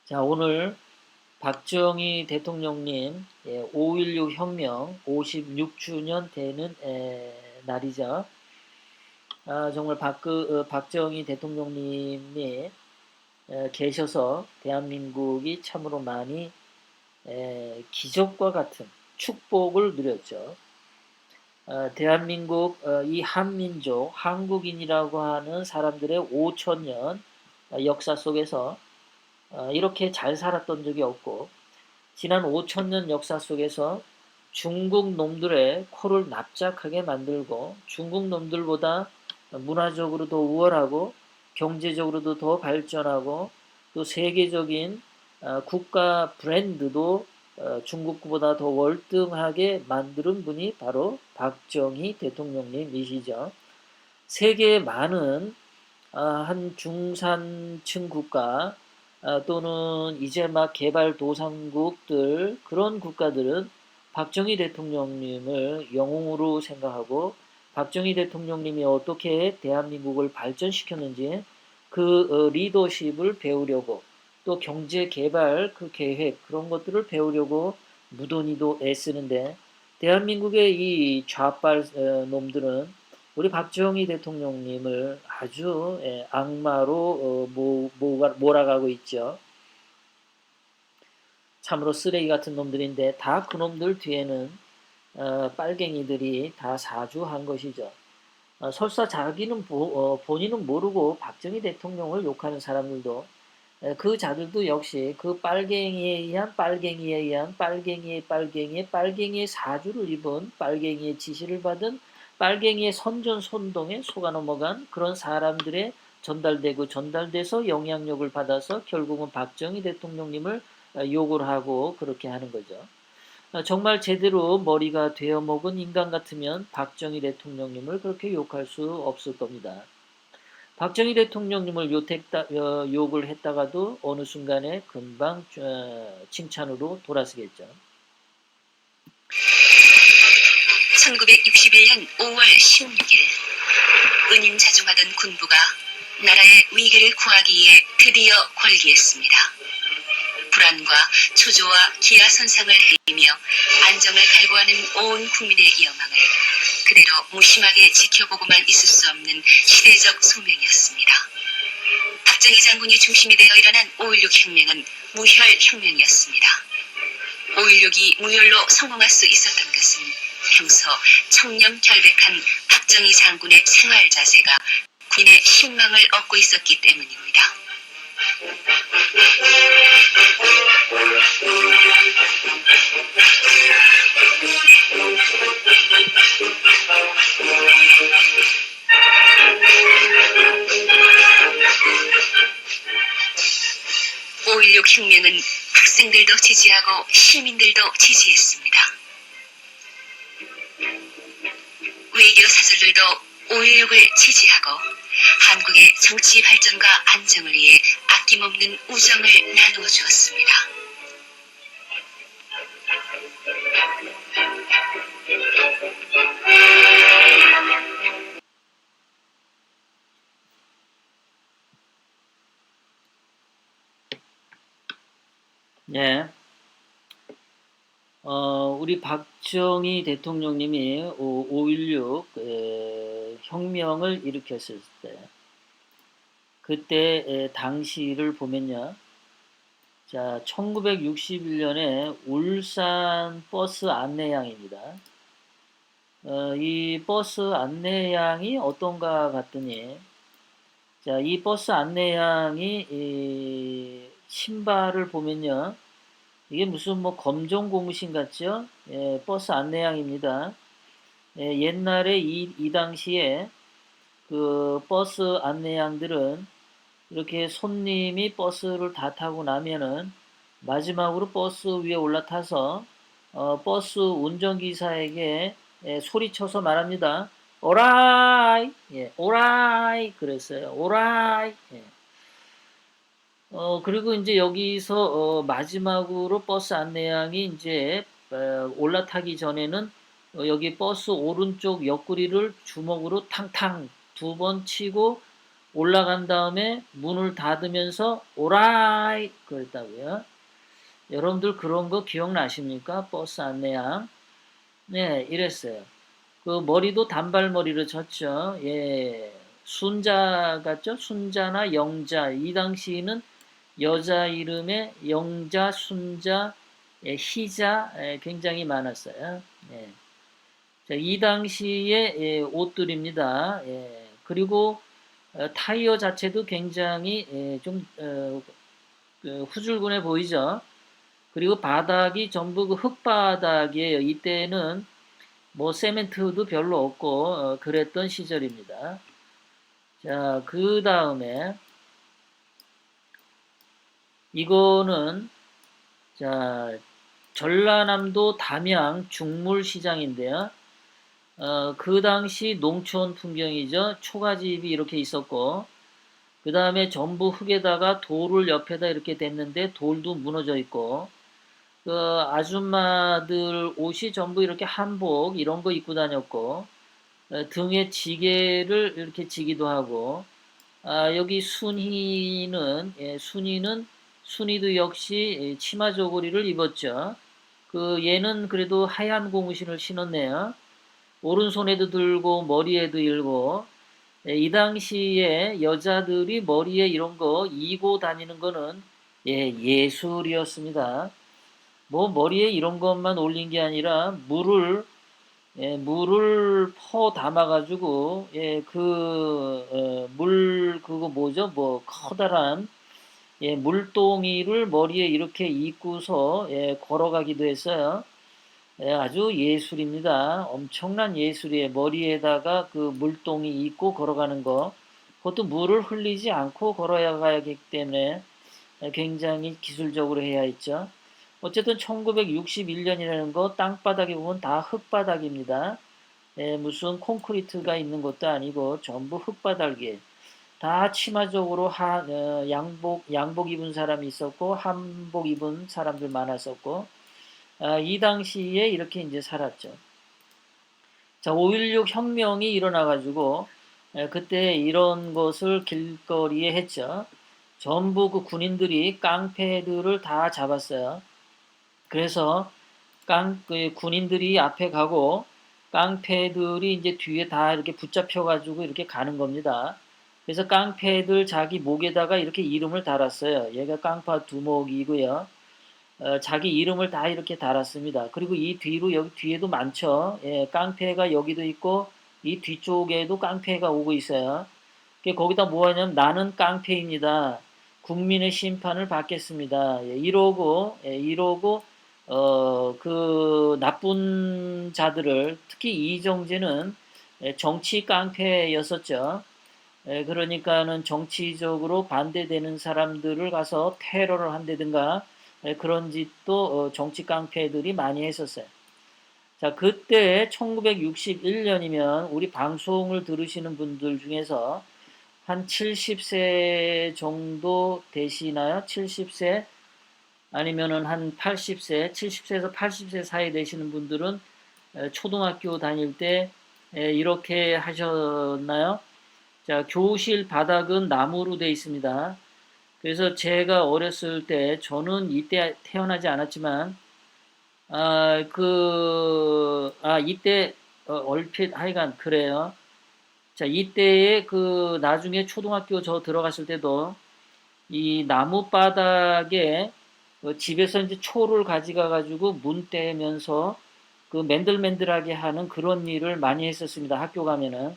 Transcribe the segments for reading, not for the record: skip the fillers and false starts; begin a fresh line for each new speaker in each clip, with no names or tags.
자, 오늘 박정희 대통령님 5.16 혁명 56주년 되는 날이죠. 정말 박정희 대통령님이 계셔서 대한민국이 참으로 많이 기적과 같은 축복을 누렸죠. 대한민국 이 한민족, 한국인이라고 하는 사람들의 5천년 역사 속에서 이렇게 잘 살았던 적이 없고, 지난 5천년 역사 속에서 중국 놈들의 코를 납작하게 만들고, 중국 놈들보다 문화적으로 더 우월하고 경제적으로도 더 발전하고 또 세계적인 국가 브랜드도 중국보다 더 월등하게 만드는 분이 바로 박정희 대통령님이시죠. 세계의 많은 한 중산층 국가 또는 이제 막 개발도상국들, 그런 국가들은 박정희 대통령님을 영웅으로 생각하고 박정희 대통령님이 어떻게 대한민국을 발전시켰는지 그 리더십을 배우려고, 또 경제 개발 그 계획, 그런 것들을 배우려고 무던히도 애쓰는데, 대한민국의 이 좌빨 놈들은 우리 박정희 대통령님을 아주 악마로 몰아가고 있죠. 참으로 쓰레기 같은 놈들인데, 다 그놈들 뒤에는 빨갱이들이 다 사주한 것이죠. 설사 자기는 본인은 모르고 박정희 대통령을 욕하는 사람들도, 그 자들도 역시 그 빨갱이의 사주를 입은, 빨갱이의 지시를 받은, 빨갱이의 선전선동에 속아 넘어간 그런 사람들의 전달돼서 영향력을 받아서 결국은 박정희 대통령님을 욕을 하고 그렇게 하는 거죠. 정말 제대로 머리가 되어먹은 인간 같으면 박정희 대통령님을 그렇게 욕할 수 없을 겁니다. 박정희 대통령님을 욕을 했다가도 어느 순간에 금방 칭찬으로 돌아서겠죠.
1961년 5월 16일 은임자중하던 군부가 나라의 위기를 구하기 위해 드디어 걸기했습니다. 불안과 초조와 기아선상을 헤이며 안정을 갈구하는 온 국민의 여망을 그대로 무심하게 지켜보고만 있을 수 없는 시대적 소명이었습니다. 박정희 장군이 중심이 되어 일어난 5.16 혁명은 무혈혁명이었습니다. 5.16이 무혈로 성공할 수 있었던 것은 평소 청렴결백한 박정희 장군의 생활 자세가 군인의 신망을 얻고 있었기 때문입니다. 5.16 혁명은 학생들도 지지하고 시민들도 지지했습니다. 외교 사절들도 5.16을 지지하고 한국의 정치 발전과 안정을 위해 아낌없는 우정을 나누어 주었습니다.
네. 우리 박정희 대통령님이 5.16 혁명을 일으켰을 때, 그때 당시를 보면요. 자, 1961년에 울산 버스 안내양입니다. 이 버스 안내양이 어떤가 봤더니, 자, 이 버스 안내양이 신발을 보면요. 이게 무슨 뭐 검정 고무신 같죠? 버스 안내양입니다. 옛날에 이 당시에 그 버스 안내양들은 이렇게 손님이 버스를 다 타고 나면은 마지막으로 버스 위에 올라타서 버스 운전기사에게 소리쳐서 말합니다. 오라이, 오라이 그랬어요. 오라이. 그리고 이제 여기서 마지막으로 버스 안내양이 이제 올라타기 전에는 여기 버스 오른쪽 옆구리를 주먹으로 탕탕 2번 치고 올라간 다음에 문을 닫으면서 오라이 그랬다고요. 여러분들 그런 거 기억나십니까? 버스 안내양. 네, 이랬어요. 그 머리도 단발머리로 쳤죠. 예. 순자 같죠? 순자나 영자. 이 당시에는 여자 이름에 영자, 순자, 예, 희자 굉장히 많았어요. 예. 자, 이 당시의 예, 옷들입니다. 예. 그리고 타이어 자체도 굉장히 좀 그 후줄근해 보이죠. 그리고 바닥이 전부 그 흙바닥이에요. 이때는 뭐 세멘트도 별로 없고 그랬던 시절입니다. 자, 그 다음에 이거는 자 전라남도 담양 중물시장인데요. 그 당시 농촌 풍경이죠. 초가집이 이렇게 있었고 그 다음에 전부 흙에다가 돌을 옆에다 이렇게 댔는데 돌도 무너져 있고 그 아줌마들 옷이 전부 이렇게 한복 이런 거 입고 다녔고 등에 지게를 이렇게 지기도 하고 여기 순이는 예, 순이도 역시 예, 치마 저고리를 입었죠. 그 얘는 그래도 하얀 고무신을 신었네요. 오른손에도 들고 머리에도 일고 예, 이 당시에 여자들이 머리에 이런 거 이고 다니는 거는 예, 예술이었습니다. 뭐 머리에 이런 것만 올린 게 아니라 물을 퍼 담아가지고 물 그거 뭐죠? 뭐 커다란 물동이를 머리에 이렇게 입고서 걸어가기도 했어요. 아주 예술입니다. 엄청난 예술이에요. 머리에다가 그 물동이 입고 걸어가는 거. 그것도 물을 흘리지 않고 걸어야 가기 때문에 굉장히 기술적으로 해야 했죠. 어쨌든 1961년이라는 거 땅바닥에 보면 다 흙바닥입니다. 무슨 콘크리트가 있는 것도 아니고 전부 흙바닥이에요. 다 치마적으로 양복 입은 사람이 있었고 한복 입은 사람들 많았었고 이 당시에 이렇게 이제 살았죠. 자, 5.16 혁명이 일어나가지고 그때 이런 것을 길거리에 했죠. 전부 그 군인들이 깡패들을 다 잡았어요. 그래서 그 군인들이 앞에 가고 깡패들이 이제 뒤에 다 이렇게 붙잡혀가지고 이렇게 가는 겁니다. 그래서 깡패들 자기 목에다가 이렇게 이름을 달았어요. 얘가 깡파 두목이고요. 자기 이름을 다 이렇게 달았습니다. 그리고 이 뒤로 여기 뒤에도 많죠. 예, 깡패가 여기도 있고 이 뒤쪽에도 깡패가 오고 있어요. 거기다 뭐 하냐면 나는 깡패입니다. 국민의 심판을 받겠습니다. 이러고 그 나쁜 자들을 특히 이정재는 정치 깡패였었죠. 그러니까는 정치적으로 반대되는 사람들을 가서 테러를 한다든가 그런 짓도 정치 깡패들이 많이 했었어요. 자, 그때 1961년이면 우리 방송을 들으시는 분들 중에서 한 70세 정도 되시나요? 70세 아니면은 한 80세, 70세에서 80세 사이 되시는 분들은 초등학교 다닐 때 이렇게 하셨나요? 자, 교실 바닥은 나무로 되어 있습니다. 그래서 제가 어렸을 때 저는 이때 태어나지 않았지만 이때 얼핏 하여간 그래요. 자, 이때에 그 나중에 초등학교 저 들어갔을 때도 이 나무 바닥에 집에서 이제 초를 가져가 가지고 문 떼면서 그 맨들맨들하게 하는 그런 일을 많이 했었습니다. 학교 가면은.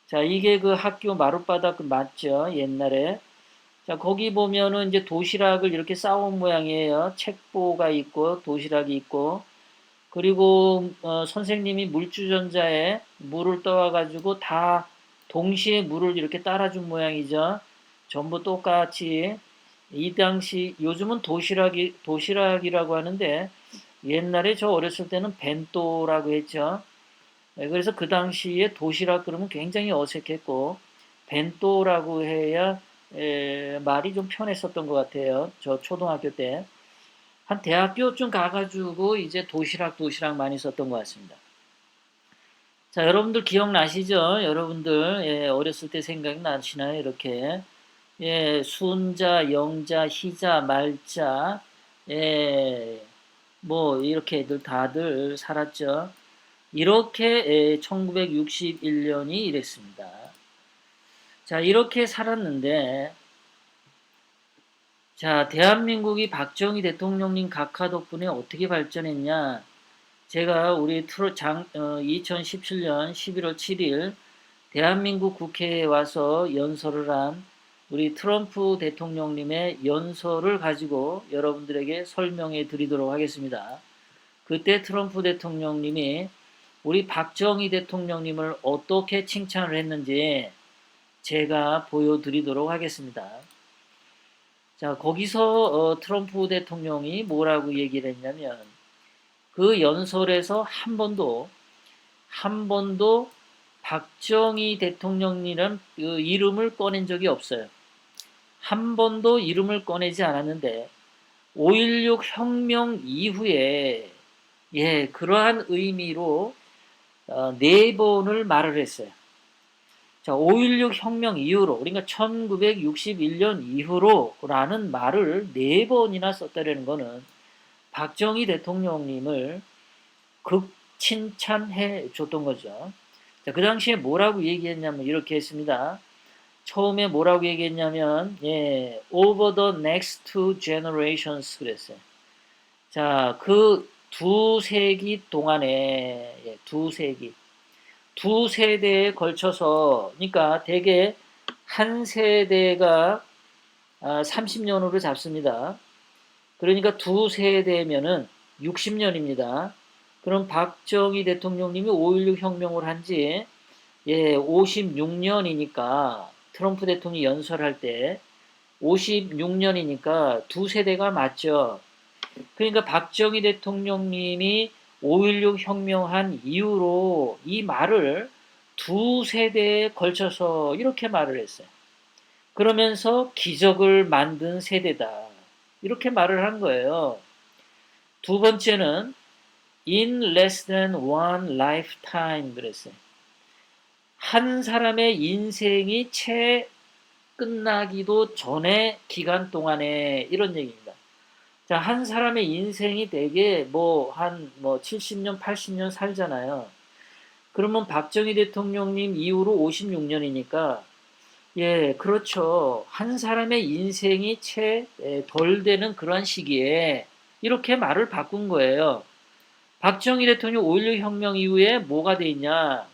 자, 이게 그 학교 마룻바닥 맞죠? 옛날에. 자, 거기 보면은 이제 도시락을 이렇게 쌓은 모양이에요. 책보가 있고 도시락이 있고 그리고 선생님이 물주전자에 물을 떠와 가지고 다 동시에 물을 이렇게 따라준 모양이죠. 전부 똑같이 이 당시 요즘은 도시락이라고 하는데 옛날에 저 어렸을 때는 벤또라고 했죠. 그래서 그 당시에 도시락 그러면 굉장히 어색했고 벤또라고 해야 말이 좀 편했었던 것 같아요. 저 초등학교 때. 한 대학교쯤 가가지고 이제 도시락 많이 썼던 것 같습니다. 자, 여러분들 기억나시죠? 여러분들, 예, 어렸을 때 생각나시나요? 이렇게. 예, 순자, 영자, 희자, 말자, 예, 뭐, 이렇게 다들 살았죠. 이렇게 1961년이 이랬습니다. 자, 이렇게 살았는데, 자, 대한민국이 박정희 대통령님 각하 덕분에 어떻게 발전했냐? 제가 우리 2017년 11월 7일 대한민국 국회에 와서 연설을 한 우리 트럼프 대통령님의 연설을 가지고 여러분들에게 설명해 드리도록 하겠습니다. 그때 트럼프 대통령님이 우리 박정희 대통령님을 어떻게 칭찬을 했는지 제가 보여드리도록 하겠습니다. 자, 거기서 트럼프 대통령이 뭐라고 얘기를 했냐면 그 연설에서 한 번도 박정희 대통령이란 그 이름을 꺼낸 적이 없어요. 한 번도 이름을 꺼내지 않았는데 5.16 혁명 이후에 그러한 의미로 네 번을 말을 했어요. 자, 5.16 혁명 이후로, 그러니까 1961년 이후로라는 말을 네 번이나 썼다는 거는 박정희 대통령님을 칭찬해 줬던 거죠. 자, 그 당시에 뭐라고 얘기했냐면 이렇게 했습니다. 처음에 뭐라고 얘기했냐면 over the next two generations 그랬어요. 자, 그 두 세기 동안에 두 세대에 걸쳐서, 그러니까 대개 한 세대가 30년으로 잡습니다. 그러니까 두 세대면은 60년입니다. 그럼 박정희 대통령님이 5.16 혁명을 한지 56년이니까 트럼프 대통령이 연설할 때 56년이니까 두 세대가 맞죠. 그러니까 박정희 대통령님이 5.16 혁명한 이후로 이 말을 두 세대에 걸쳐서 이렇게 말을 했어요. 그러면서 기적을 만든 세대다. 이렇게 말을 한 거예요. 두 번째는 in less than one lifetime 그랬어요. 한 사람의 인생이 채 끝나기도 전에 기간 동안에 이런 얘기입니다. 자, 한 사람의 인생이 되게 70년, 80년 살잖아요. 그러면 박정희 대통령님 이후로 56년이니까 그렇죠. 한 사람의 인생이 채 덜 되는 그런 시기에 이렇게 말을 바꾼 거예요. 박정희 대통령 5.16 혁명 이후에 뭐가 돼 있냐?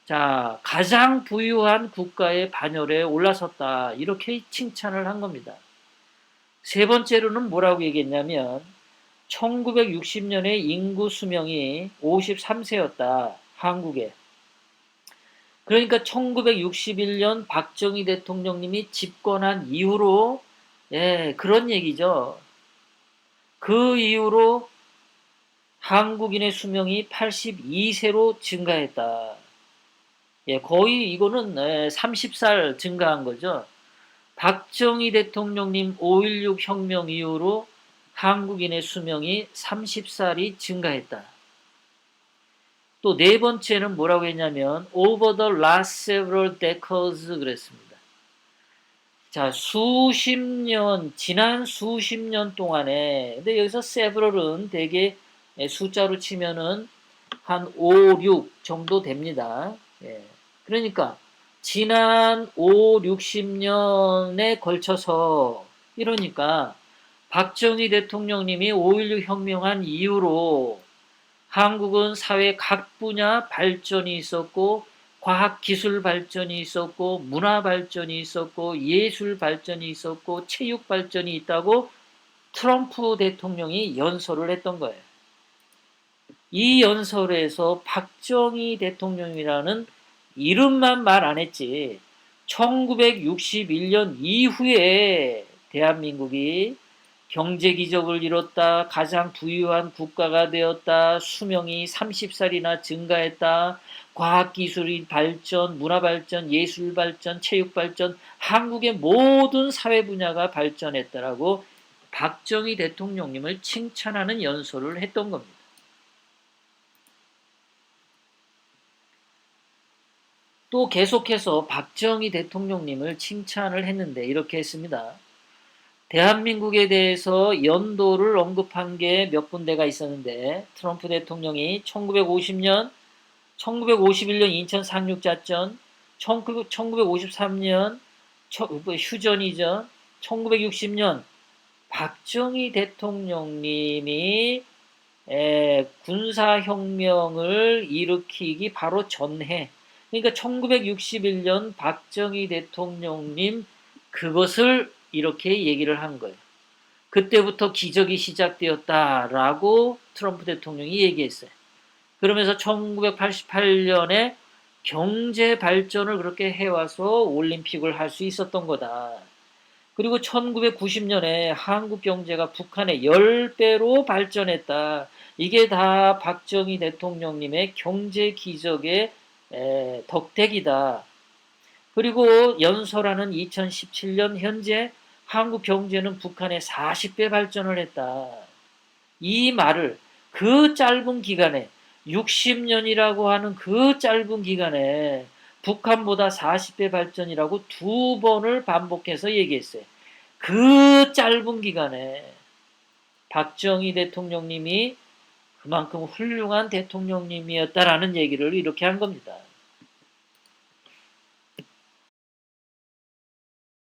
자, 가장 부유한 국가의 반열에 올라섰다. 이렇게 칭찬을 한 겁니다. 세 번째로는 뭐라고 얘기했냐면 1960년에 인구 수명이 53세였다. 한국에. 그러니까 1961년 박정희 대통령님이 집권한 이후로 그런 얘기죠. 그 이후로 한국인의 수명이 82세로 증가했다. 거의 이거는 30살 증가한 거죠. 박정희 대통령님 5.16 혁명 이후로 한국인의 수명이 30살이 증가했다. 또 네 번째는 뭐라고 했냐면 over the last several decades 그랬습니다. 자, 지난 수십 년 동안에, 근데 여기서 several은 대개 숫자로 치면은 한 5, 6 정도 됩니다. 그러니까 지난 5, 60년에 걸쳐서 이러니까 박정희 대통령님이 5.16 혁명한 이후로 한국은 사회 각 분야 발전이 있었고 과학기술 발전이 있었고 문화 발전이 있었고 예술 발전이 있었고 체육 발전이 있다고 트럼프 대통령이 연설을 했던 거예요. 이 연설에서 박정희 대통령이라는 이름만 말 안 했지 1961년 이후에 대한민국이 경제기적을 이뤘다, 가장 부유한 국가가 되었다, 수명이 30살이나 증가했다, 과학기술이 발전, 문화발전, 예술발전, 체육발전, 한국의 모든 사회 분야가 발전했다라고 박정희 대통령님을 칭찬하는 연설을 했던 겁니다. 또 계속해서 박정희 대통령님을 칭찬을 했는데 이렇게 했습니다. 대한민국에 대해서 연도를 언급한 게 몇 군데가 있었는데 트럼프 대통령이 1950년, 1951년 인천 상륙작전, 1953년 휴전이전, 1960년 박정희 대통령님이 군사혁명을 일으키기 바로 전해, 그러니까 1961년 박정희 대통령님 그것을 이렇게 얘기를 한 거예요. 그때부터 기적이 시작되었다라고 트럼프 대통령이 얘기했어요. 그러면서 1988년에 경제 발전을 그렇게 해와서 올림픽을 할 수 있었던 거다. 그리고 1990년에 한국 경제가 북한의 10배로 발전했다. 이게 다 박정희 대통령님의 경제 기적의 덕택이다. 그리고 연설하는 2017년 현재 한국 경제는 북한의 40배 발전을 했다. 이 말을 그 짧은 기간에 60년이라고 하는 그 짧은 기간에 북한보다 40배 발전이라고 2번을 반복해서 얘기했어요. 그 짧은 기간에 박정희 대통령님이 그만큼 훌륭한 대통령님이었다라는 얘기를 이렇게 한 겁니다.